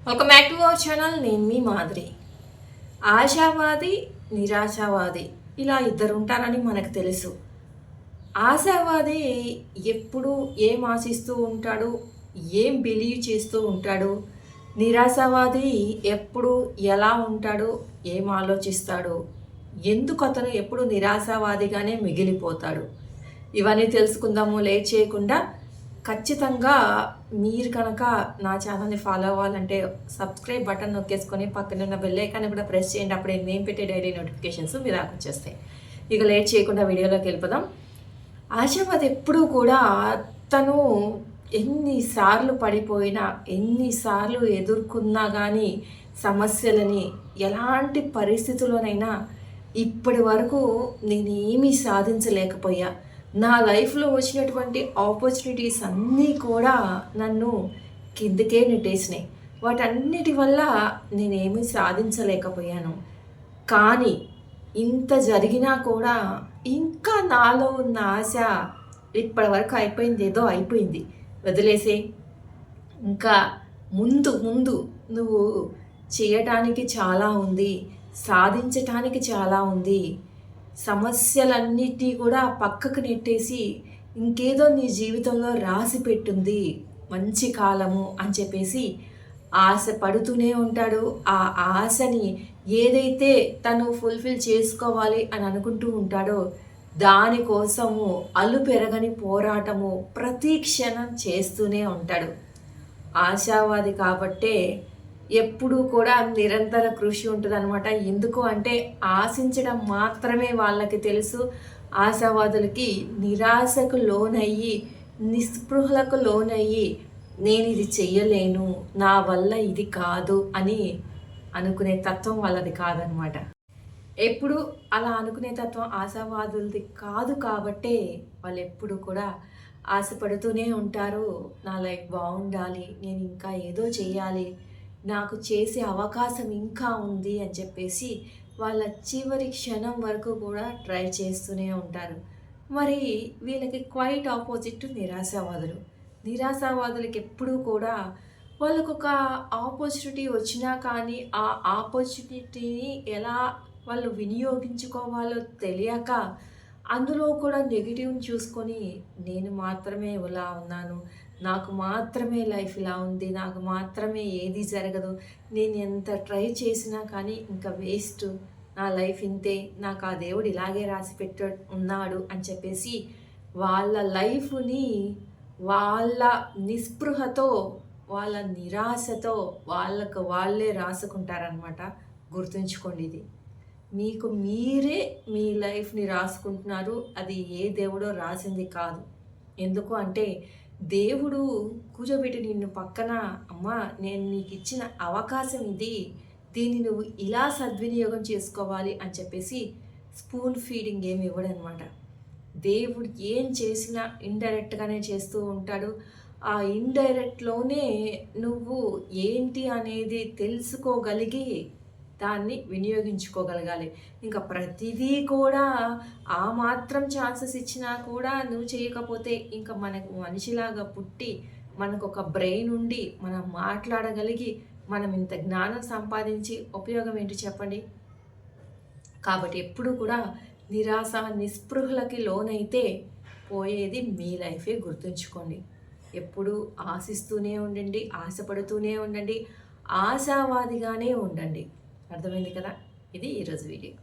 Welcome back to our channel. నేను మీ మాదిరి. ఆశావాది, నిరాశావాది ఇలా ఇద్దరు ఉంటారని మనకు తెలుసు. ఆశావాది ఎప్పుడు ఏం ఆశిస్తూ ఉంటాడు, ఏం బిలీవ్ చేస్తూ ఉంటాడు. నిరాశావాది ఎప్పుడు ఎలా ఉంటాడు, ఏం ఆలోచిస్తాడు, ఎందుకు అతను ఎప్పుడు నిరాశావాదిగానే మిగిలిపోతాడు. ఇవన్నీ తెలుసుకుందాము. లేట్ చేయకుండా ఖచ్చితంగా మీరు కనుక నా ఛానల్ని ఫాలో అవ్వాలంటే సబ్స్క్రైబ్ బటన్ నొక్కేసుకొని పక్కన ఉన్న బెల్ ఐకాన్ కూడా ప్రెస్ చేయండి. అప్పుడే నేను పెట్టే డైలీ నోటిఫికేషన్స్ మీరు వచ్చేస్తాయి. ఇక లేట్ చేయకుండా వీడియోలోకి వెళ్ళిపోదాం. ఆశావాద్ ఎప్పుడూ కూడా తను ఎన్నిసార్లు పడిపోయినా, ఎన్నిసార్లు ఎదుర్కొన్నా కానీ సమస్యలని ఎలాంటి పరిస్థితుల్లోనైనా ఇప్పటి వరకు నేనేమీ సాధించలేకపోయా, నా లైఫ్లో వచ్చినటువంటి ఆపర్చునిటీస్ అన్నీ కూడా నన్ను కిందకే నెట్టేసినాయి, వాటన్నిటి వల్ల నేనేమీ సాధించలేకపోయాను. కానీ ఇంత జరిగినా కూడా ఇంకా నాలో ఉన్న ఆశ ఇప్పటి వరకు అయిపోయింది, ఏదో అయిపోయింది, వదిలేసే, ఇంకా ముందు ముందు నువ్వు చేయటానికి చాలా ఉంది, సాధించటానికి చాలా ఉంది, సమస్యలన్నిటినీ కూడా పక్కకు నెట్టేసి ఇంకేదో నీ జీవితంలో రాసి పెట్టుంది మంచి కాలము అని చెప్పేసి ఆశ పడుతూనే ఉంటాడు. ఆ ఆశని ఏదైతే తను ఫుల్ఫిల్ చేసుకోవాలి అని అనుకుంటూ ఉంటాడో దానికోసము అలుపెరగని పోరాటము ప్రతి క్షణం చేస్తూనే ఉంటాడు. ఆశావాది కాబట్టే ఎప్పుడూ కూడా నిరంతర కృషి ఉంటుందన్నమాట. ఎందుకు అంటే ఆశించడం మాత్రమే వాళ్ళకి తెలుసు. ఆశావాదులకి నిరాశకు లోనయ్యి, నిస్పృహలకు లోనయ్యి నేను ఇది చెయ్యలేను, నా వల్ల ఇది కాదు అని అనుకునే తత్వం వాళ్ళది కాదనమాట. ఎప్పుడు అలా అనుకునే తత్వం ఆశావాదులది కాదు కాబట్టే వాళ్ళు ఎప్పుడు కూడా ఆశపడుతూనే ఉంటారు. నా లైఫ్ బాగుండాలి, నేను ఇంకా ఏదో చెయ్యాలి, నాకు చేసే అవకాశం ఇంకా ఉంది అని చెప్పేసి వాళ్ళ చివరి క్షణం వరకు కూడా ట్రై చేస్తూనే ఉంటారు. మరి వీళ్ళకి క్వైట్ ఆపోజిట్ నిరాశావాదులు. నిరాశావాదులకి ఎప్పుడూ కూడా వాళ్ళకు ఒక ఆపర్చునిటీ వచ్చినా కానీ ఆ ఆపర్చునిటీని ఎలా వాళ్ళు వినియోగించుకోవాలో తెలియక అందులో కూడా నెగిటివ్ని చూసుకొని నేను మాత్రమే ఇలా ఉన్నాను, నాకు మాత్రమే లైఫ్ ఇలా ఉంది, నాకు మాత్రమే ఏది జరగదు, నేను ఎంత ట్రై చేసినా కానీ ఇంకా వేస్ట్, నా లైఫ్ ఇంతే, నాకు ఆ దేవుడు ఇలాగే రాసి పెట్ట ఉన్నాడు అని చెప్పేసి వాళ్ళ లైఫ్ని వాళ్ళ నిస్పృహతో, వాళ్ళ నిరాశతో వాళ్ళకు వాళ్ళే రాసుకుంటారనమాట. గుర్తుంచుకోండి, ఇది మీకు మీరే మీ లైఫ్ని రాసుకుంటున్నారు, అది ఏ దేవుడో రాసింది కాదు. ఎందుకు అంటే దేవుడు కూర్చోబెట్టి నిన్ను పక్కన, అమ్మా నేను నీకు ఇచ్చిన అవకాశం ఇది, దీన్ని నువ్వు ఇలా సద్వినియోగం చేసుకోవాలి అని చెప్పేసి స్పూన్ ఫీడింగ్ ఏమి ఇవ్వడనమాట. దేవుడు ఏం చేసినా ఇండైరెక్ట్గానే చేస్తూ ఉంటాడు. ఆ ఇండైరెక్ట్లోనే నువ్వు ఏంటి అనేది తెలుసుకోగలిగి దాన్ని వినియోగించుకోగలగాలి. ఇంకా ప్రతిదీ కూడా ఆ మాత్రం ఛాన్సెస్ ఇచ్చినా కూడా నువ్వు చేయకపోతే ఇంకా మనకు మనిషిలాగా పుట్టి మనకు ఒక బ్రెయిన్ ఉండి మనం మాట్లాడగలిగి మనం ఇంత జ్ఞానం సంపాదించి ఉపయోగం ఏంటి చెప్పండి. కాబట్టి ఎప్పుడు కూడా నిరాశ నిస్పృహలకి లోనైతే పోయేది మీ లైఫే. గుర్తుంచుకోండి. ఎప్పుడు ఆశిస్తూనే ఉండండి, ఆశపడుతూనే ఉండండి, ఆశావాదిగానే ఉండండి. అర్థమైంది కదా. ఇది ఈరోజు వీడియో.